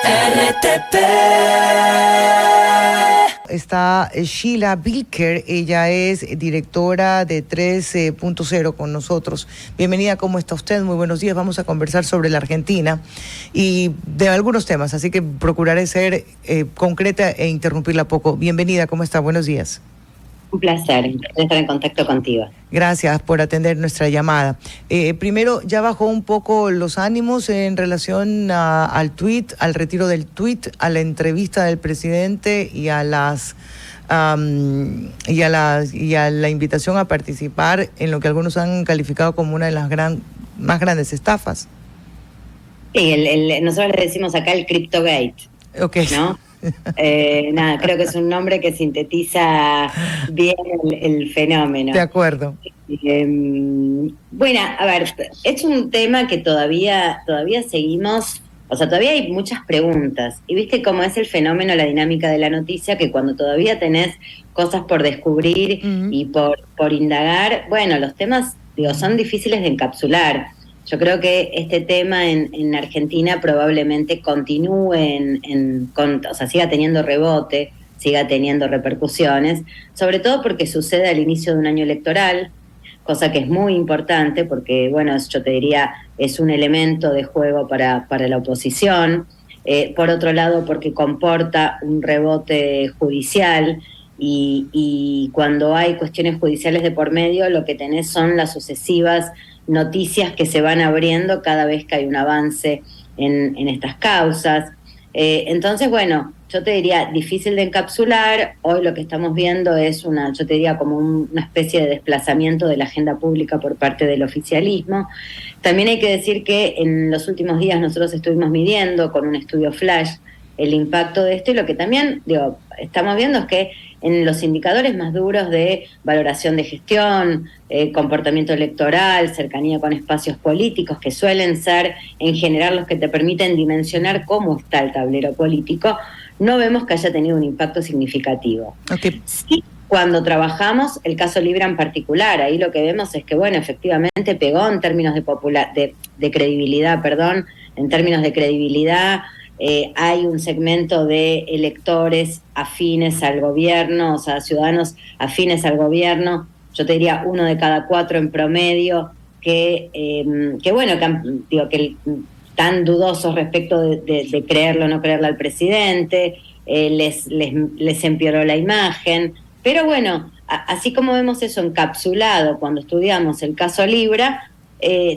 RTP. Está Sheila Bilker, ella es directora de 3.0 con nosotros. Bienvenida, ¿cómo está usted? Muy buenos días. Vamos a conversar sobre la Argentina y de algunos temas, así que procuraré ser concreta e interrumpirla poco. Bienvenida, ¿cómo está? Buenos días. Un placer estar en contacto contigo. Gracias por atender nuestra llamada. Primero, ya bajó un poco los ánimos en relación al tuit, al retiro del tuit, a la entrevista del presidente y a la invitación a participar en lo que algunos han calificado como una de las más grandes estafas. Sí, nosotros le decimos acá el Cryptogate, Okay. ¿no? Nada, creo que es un nombre que sintetiza bien el fenómeno. De acuerdo. Bueno, a ver, es un tema que todavía seguimos, o sea, todavía hay muchas preguntas. Y viste cómo es el fenómeno, la dinámica de la noticia, que cuando todavía tenés cosas por descubrir y por indagar, bueno, los temas, son difíciles de encapsular. Yo creo que este tema en Argentina probablemente continúe o sea, siga teniendo rebote, siga teniendo repercusiones, sobre todo porque sucede al inicio de un año electoral, cosa que es muy importante porque, bueno, yo te diría, es un elemento de juego para la oposición. Por otro lado, porque comporta un rebote judicial y cuando hay cuestiones judiciales de por medio, lo que tenés son las sucesivas noticias que se van abriendo cada vez que hay un avance en estas causas. Entonces, bueno, yo te diría, difícil de encapsular. Hoy lo que estamos viendo es yo te diría, como una especie de desplazamiento de la agenda pública por parte del oficialismo. También hay que decir que en los últimos días nosotros estuvimos midiendo con un estudio flash el impacto de esto, y lo que también estamos viendo es que en los indicadores más duros de valoración de gestión, comportamiento electoral, cercanía con espacios políticos, que suelen ser en general los que te permiten dimensionar cómo está el tablero político, no vemos que haya tenido un impacto significativo. Okay. Sí, cuando trabajamos el caso Libra en particular, ahí lo que vemos es que, bueno, efectivamente pegó en términos de credibilidad, en términos de credibilidad. Hay un segmento de electores afines al gobierno, o sea, ciudadanos afines al gobierno, yo te diría 1 de cada 4 en promedio, que están dudosos respecto de creerlo o no creerle al presidente, les empeoró la imagen. Pero bueno, así como vemos eso encapsulado cuando estudiamos el caso Libra,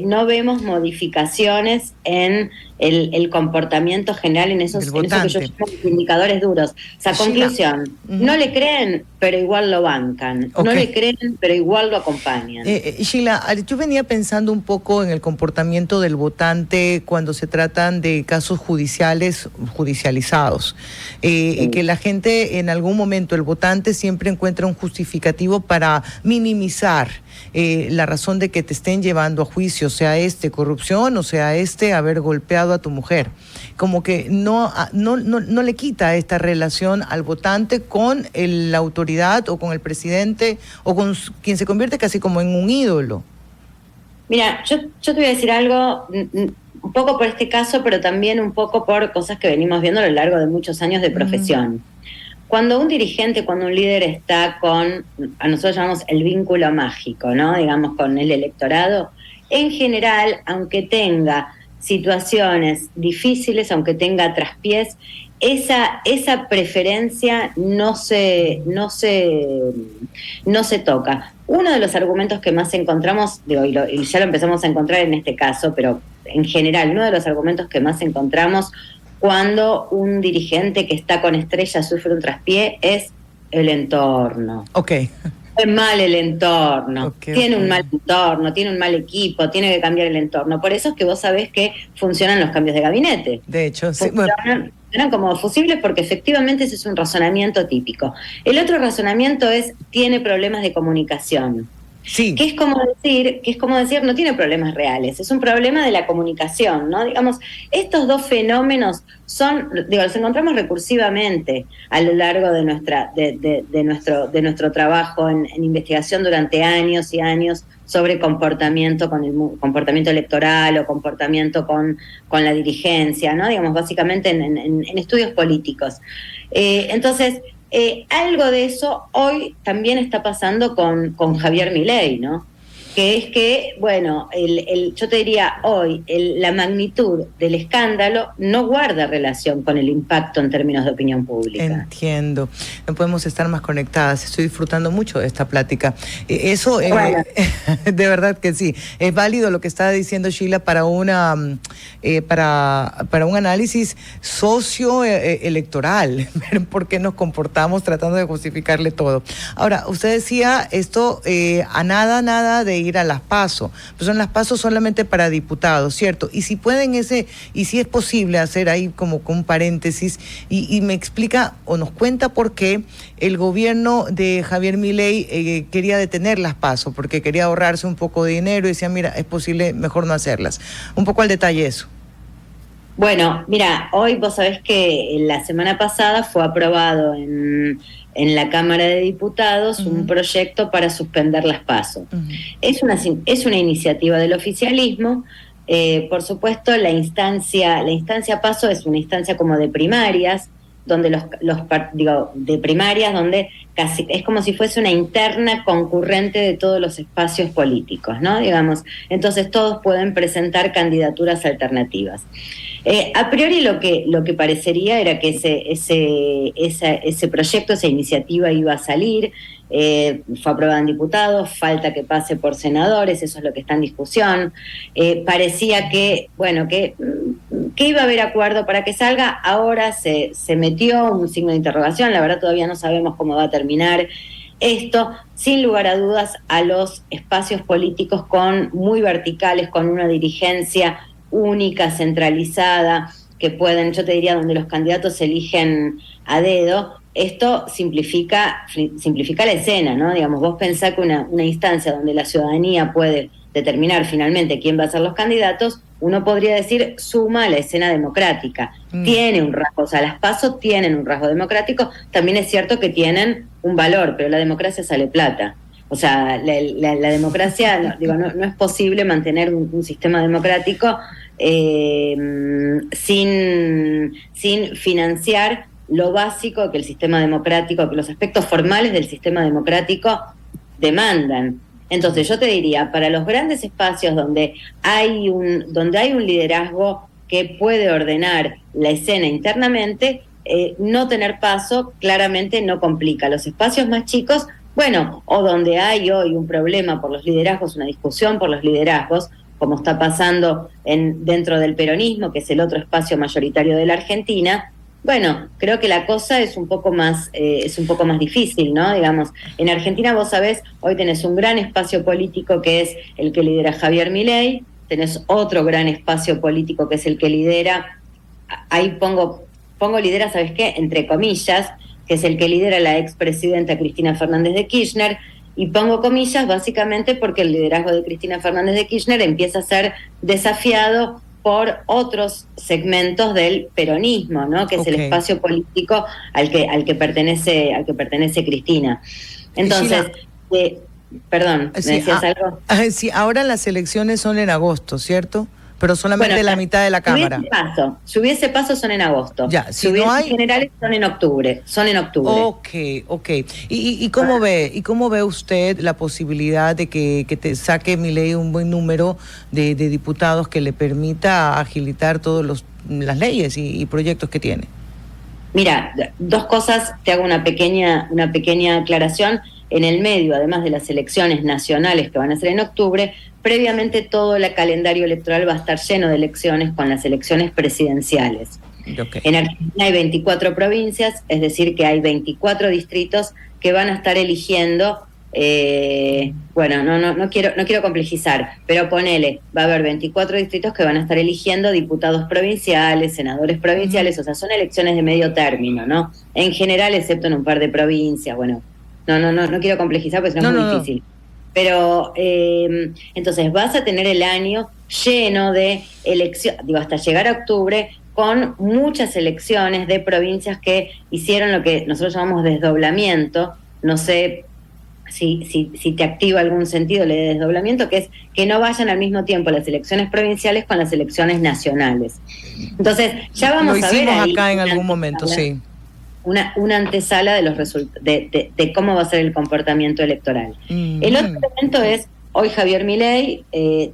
no vemos modificaciones en el comportamiento general en esos que yo llamo indicadores duros. O sea, conclusión, no le creen, pero igual lo bancan. Okay. No le creen, pero igual lo acompañan. Sheila, yo venía pensando un poco en el comportamiento del votante cuando se tratan de casos judicializados. Que la gente, en algún momento, el votante siempre encuentra un justificativo para minimizar la razón de que te estén llevando a juicio, sea corrupción o sea haber golpeado a tu mujer. Como que no le quita esta relación al votante con la autoridad o con el presidente o con quien se convierte casi como en un ídolo. Mira, yo te voy a decir algo, un poco por este caso, pero también un poco por cosas que venimos viendo a lo largo de muchos años de profesión. Cuando un dirigente, cuando un líder está a nosotros llamamos el vínculo mágico, ¿no? Digamos, con el electorado, en general, aunque tenga situaciones difíciles, aunque tenga traspiés, esa preferencia no se toca. Uno de los argumentos que más encontramos, y ya lo empezamos a encontrar en este caso, pero en general, uno de los argumentos que más encontramos cuando un dirigente que está con estrellas sufre un traspié es el entorno. Okay. Es mal el entorno, tiene un mal entorno, tiene un mal equipo, tiene que cambiar el entorno. Por eso es que vos sabés que funcionan los cambios de gabinete. De hecho, sí. Funcionan como fusibles porque efectivamente ese es un razonamiento típico. El otro razonamiento es, tiene problemas de comunicación. Sí. Que es como decir, no tiene problemas reales, es un problema de la comunicación, ¿no? Digamos, estos dos fenómenos los encontramos recursivamente a lo largo de nuestro trabajo en investigación durante años y años sobre comportamiento con el comportamiento electoral o comportamiento con la dirigencia, ¿no? Digamos, básicamente en estudios políticos. Entonces, algo de eso hoy también está pasando con Javier Milei, ¿no? Que es que, bueno, yo te diría hoy, la magnitud del escándalo no guarda relación con el impacto en términos de opinión pública. Entiendo. No podemos estar más conectadas. Estoy disfrutando mucho de esta plática. Eso, bueno. De verdad que sí. Es válido lo que está diciendo Sheila para un análisis socioelectoral, por qué nos comportamos tratando de justificarle todo. Ahora, usted decía esto, a nada de ir a las PASO. Pues son las PASO solamente para diputados, ¿cierto? Y si pueden y si es posible hacer ahí como con un paréntesis y me explica o nos cuenta por qué el gobierno de Javier Milei quería detener las PASO, porque quería ahorrarse un poco de dinero y decía, mira, es posible mejor no hacerlas. Un poco al detalle eso. Bueno, mira, hoy vos sabés que la semana pasada fue aprobado en la Cámara de Diputados un proyecto para suspender las PASO. Es una iniciativa del oficialismo. Por supuesto, la instancia PASO es una instancia como de primarias, donde de primarias, donde casi es como si fuese una interna concurrente de todos los espacios políticos, ¿no? Digamos, entonces todos pueden presentar candidaturas alternativas. A priori lo que parecería era que ese proyecto, esa iniciativa iba a salir, fue aprobada en diputados, falta que pase por senadores, eso es lo que está en discusión. Parecía que iba a haber acuerdo para que salga, ahora se metió un signo de interrogación, la verdad todavía no sabemos cómo va a terminar esto, sin lugar a dudas a los espacios políticos muy verticales, con una dirigencia única, centralizada, que pueden, yo te diría, donde los candidatos se eligen a dedo. Esto simplifica la escena, ¿no? Digamos, vos pensás que una instancia donde la ciudadanía puede determinar finalmente quién va a ser los candidatos, uno podría decir, suma a la escena democrática. Tiene un rasgo, o sea, las PASO tienen un rasgo democrático, también es cierto que tienen un valor, pero la democracia sale plata. O sea, la democracia, no es posible mantener un sistema democrático sin financiar lo básico que el sistema democrático, que los aspectos formales del sistema democrático demandan. Entonces yo te diría, para los grandes espacios donde hay un liderazgo que puede ordenar la escena internamente, no tener PASO claramente no complica. Los espacios más chicos, bueno, o donde hay hoy un problema por los liderazgos, una discusión por los liderazgos, como está pasando dentro del peronismo, que es el otro espacio mayoritario de la Argentina, bueno, creo que la cosa es un poco más difícil, ¿no? Digamos, en Argentina vos sabés, hoy tenés un gran espacio político que es el que lidera Javier Milei, tenés otro gran espacio político que es el que lidera, ahí pongo lidera, ¿sabes qué? Entre comillas, que es el que lidera la expresidenta Cristina Fernández de Kirchner, y pongo comillas básicamente porque el liderazgo de Cristina Fernández de Kirchner empieza a ser desafiado por otros segmentos del peronismo, ¿no? Que es el espacio político al que pertenece Cristina. Entonces, perdón, ¿me decías algo? Sí, ahora las elecciones son en agosto, ¿cierto? Pero solamente la mitad de la Cámara. Si hubiese paso son en agosto. Ya, si hubiese generales son en octubre. Ok. ¿Y cómo ve usted la posibilidad de que te saque Milei un buen número de diputados que le permita agilitar todas las leyes y proyectos que tiene? Mira, dos cosas, te hago una pequeña aclaración. En el medio, además de las elecciones nacionales que van a ser en octubre, previamente todo el calendario electoral va a estar lleno de elecciones con las elecciones presidenciales. Okay. En Argentina hay 24 provincias, es decir, que hay 24 distritos que van a estar eligiendo, no quiero complejizar, pero ponele, va a haber 24 distritos que van a estar eligiendo diputados provinciales, senadores provinciales, o sea, son elecciones de medio término, ¿no? En general, excepto en un par de provincias, bueno. No quiero complejizar porque es muy difícil. Pero entonces vas a tener el año lleno de elecciones, digo, hasta llegar a octubre, con muchas elecciones de provincias que hicieron lo que nosotros llamamos desdoblamiento. No sé si te activa algún sentido el desdoblamiento, que es que no vayan al mismo tiempo las elecciones provinciales con las elecciones nacionales. Entonces, ya vamos a ver. Lo hicimos acá en algún momento, sí. Una antesala de los de cómo va a ser el comportamiento electoral. El otro elemento es, hoy Javier Milei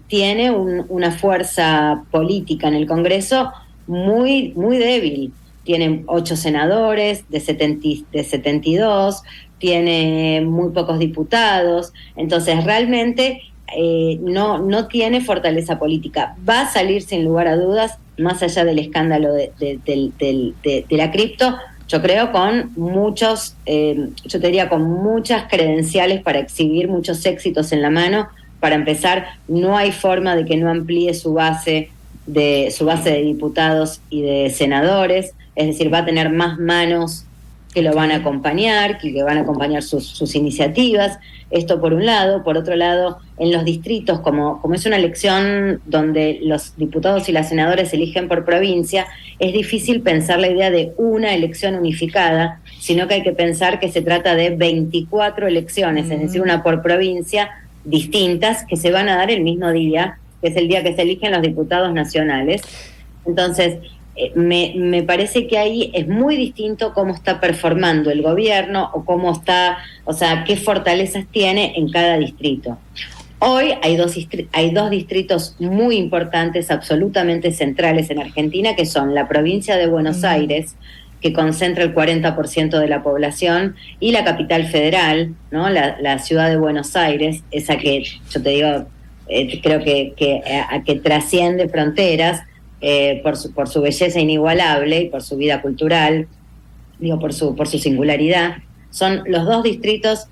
tiene una fuerza política en el Congreso muy, muy débil. Tiene 8 senadores de 72, tiene muy pocos diputados, entonces realmente no tiene fortaleza política. Va a salir sin lugar a dudas, más allá del escándalo de la cripto, yo creo con muchos, yo te diría con muchas credenciales para exhibir muchos éxitos en la mano. Para empezar, no hay forma de que no amplíe su base de diputados y de senadores, es decir, va a tener más manos que lo van a acompañar, que van a acompañar sus iniciativas. Esto por un lado. Por otro lado, en los distritos, como es una elección donde los diputados y las senadoras eligen por provincia, es difícil pensar la idea de una elección unificada, sino que hay que pensar que se trata de 24 elecciones, es decir, una por provincia, distintas, que se van a dar el mismo día, que es el día que se eligen los diputados nacionales. Entonces, me parece que ahí es muy distinto cómo está performando el gobierno o cómo está, o sea, qué fortalezas tiene en cada distrito. Hoy hay dos distritos muy importantes, absolutamente centrales en Argentina, que son la provincia de Buenos Aires, que concentra el 40% de la población, y la capital federal, ¿no? La ciudad de Buenos Aires, esa que yo te digo, creo que trasciende fronteras, por su belleza inigualable y por su vida cultural, digo, por su singularidad. Son los dos distritos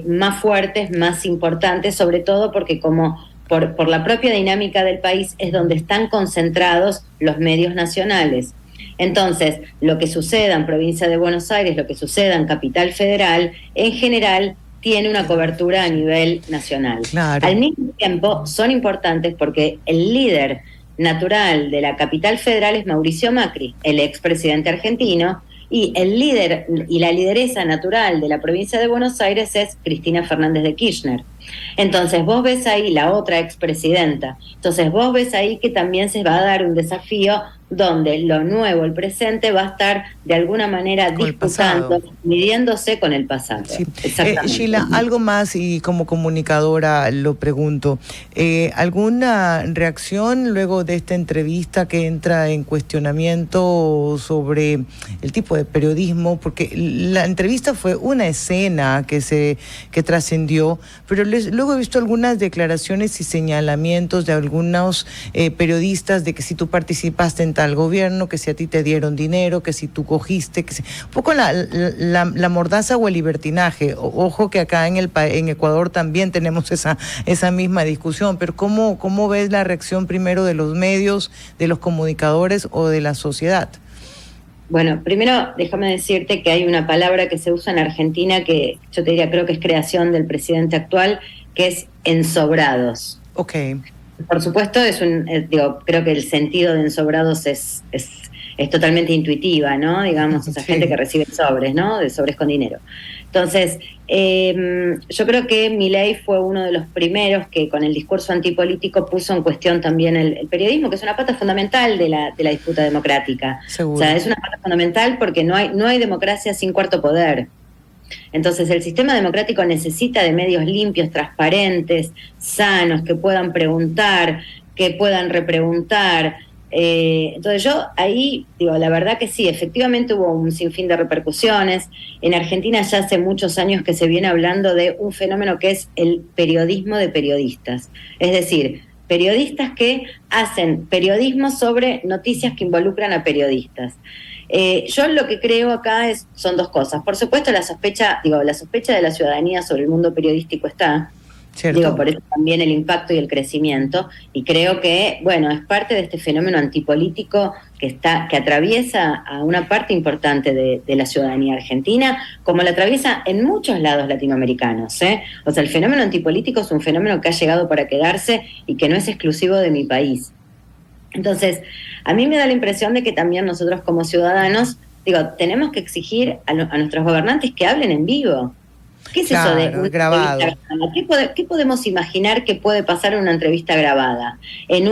más fuertes, más importantes, sobre todo porque por la propia dinámica del país es donde están concentrados los medios nacionales. Entonces, lo que suceda en provincia de Buenos Aires, lo que suceda en Capital Federal, en general tiene una cobertura a nivel nacional. Claro. Al mismo tiempo, son importantes porque el líder natural de la Capital Federal es Mauricio Macri, el expresidente argentino, y el líder y la lideresa natural de la provincia de Buenos Aires es Cristina Fernández de Kirchner. Entonces vos ves ahí la otra expresidenta, entonces vos ves ahí que también se va a dar un desafío donde lo nuevo, el presente, va a estar de alguna manera disputando, midiéndose con el pasado. Sí. Exactamente. Sheila, algo más, y como comunicadora lo pregunto, ¿alguna reacción luego de esta entrevista que entra en cuestionamiento sobre el tipo de periodismo? Porque la entrevista fue una escena que trascendió, pero luego he visto algunas declaraciones y señalamientos de algunos periodistas de que si tú participaste en tal gobierno, que si a ti te dieron dinero, que si tú cogiste, que si, un poco la mordaza o el libertinaje. Ojo que acá en Ecuador también tenemos esa misma discusión, pero ¿cómo ves la reacción primero de los medios, de los comunicadores o de la sociedad? Bueno, primero déjame decirte que hay una palabra que se usa en Argentina que yo te diría, creo que es creación del presidente actual, que es ensobrados. Ok. Por supuesto, creo que el sentido de ensobrados es totalmente intuitiva, ¿no? Digamos, esa gente que recibe sobres, ¿no? De sobres con dinero. Entonces, yo creo que Milei fue uno de los primeros que con el discurso antipolítico puso en cuestión también el periodismo, que es una pata fundamental de la disputa democrática. Seguro. O sea, es una pata fundamental porque no hay democracia sin cuarto poder. Entonces el sistema democrático necesita de medios limpios, transparentes, sanos, que puedan preguntar, que puedan repreguntar. Entonces yo ahí digo, la verdad que sí, efectivamente hubo un sinfín de repercusiones. En Argentina ya hace muchos años que se viene hablando de un fenómeno que es el periodismo de periodistas. Es decir, periodistas que hacen periodismo sobre noticias que involucran a periodistas. Yo lo que creo acá son dos cosas. Por supuesto, la sospecha de la ciudadanía sobre el mundo periodístico está. Cierto. Digo, por eso también el impacto y el crecimiento, y creo que, bueno, es parte de este fenómeno antipolítico que atraviesa a una parte importante de la ciudadanía argentina, como la atraviesa en muchos lados latinoamericanos, ¿eh? O sea, el fenómeno antipolítico es un fenómeno que ha llegado para quedarse y que no es exclusivo de mi país. Entonces, a mí me da la impresión de que también nosotros como ciudadanos, digo, tenemos que exigir a nuestros gobernantes que hablen en vivo. ¿Qué es claro, eso de una grabado? entrevista grabada? ¿Qué podemos imaginar que puede pasar en una entrevista grabada? Y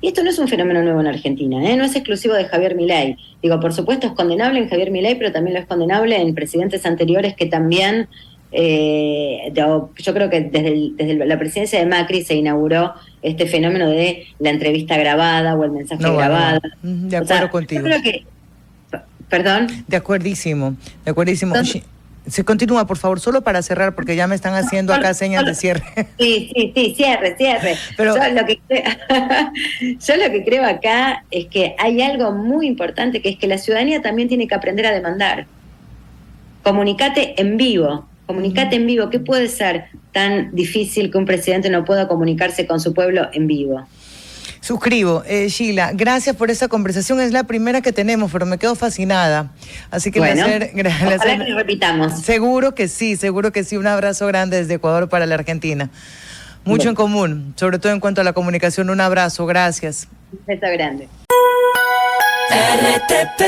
esto no es un fenómeno nuevo en Argentina, ¿eh? No es exclusivo de Javier Milei. Digo, por supuesto es condenable en Javier Milei, pero también lo es condenable en presidentes anteriores que también, yo creo que desde la presidencia de Macri se inauguró este fenómeno de la entrevista grabada o el mensaje grabado. Bueno. De acuerdo contigo. Yo creo que, perdón. De acuerdísimo, de acuerdísimo. Entonces, se continúa, por favor, solo para cerrar, porque ya me están haciendo acá señas de cierre. Sí, cierre. Pero yo lo que creo acá es que hay algo muy importante, que es que la ciudadanía también tiene que aprender a demandar. Comunicate en vivo. ¿Qué puede ser tan difícil que un presidente no pueda comunicarse con su pueblo en vivo? Suscribo. Sheila, gracias por esa conversación. Es la primera que tenemos, pero me quedo fascinada. Así que ojalá que lo repitamos. Seguro que sí. Un abrazo grande desde Ecuador para la Argentina. Mucho en común, sobre todo en cuanto a la comunicación. Un abrazo, gracias. Un beso grande. RTP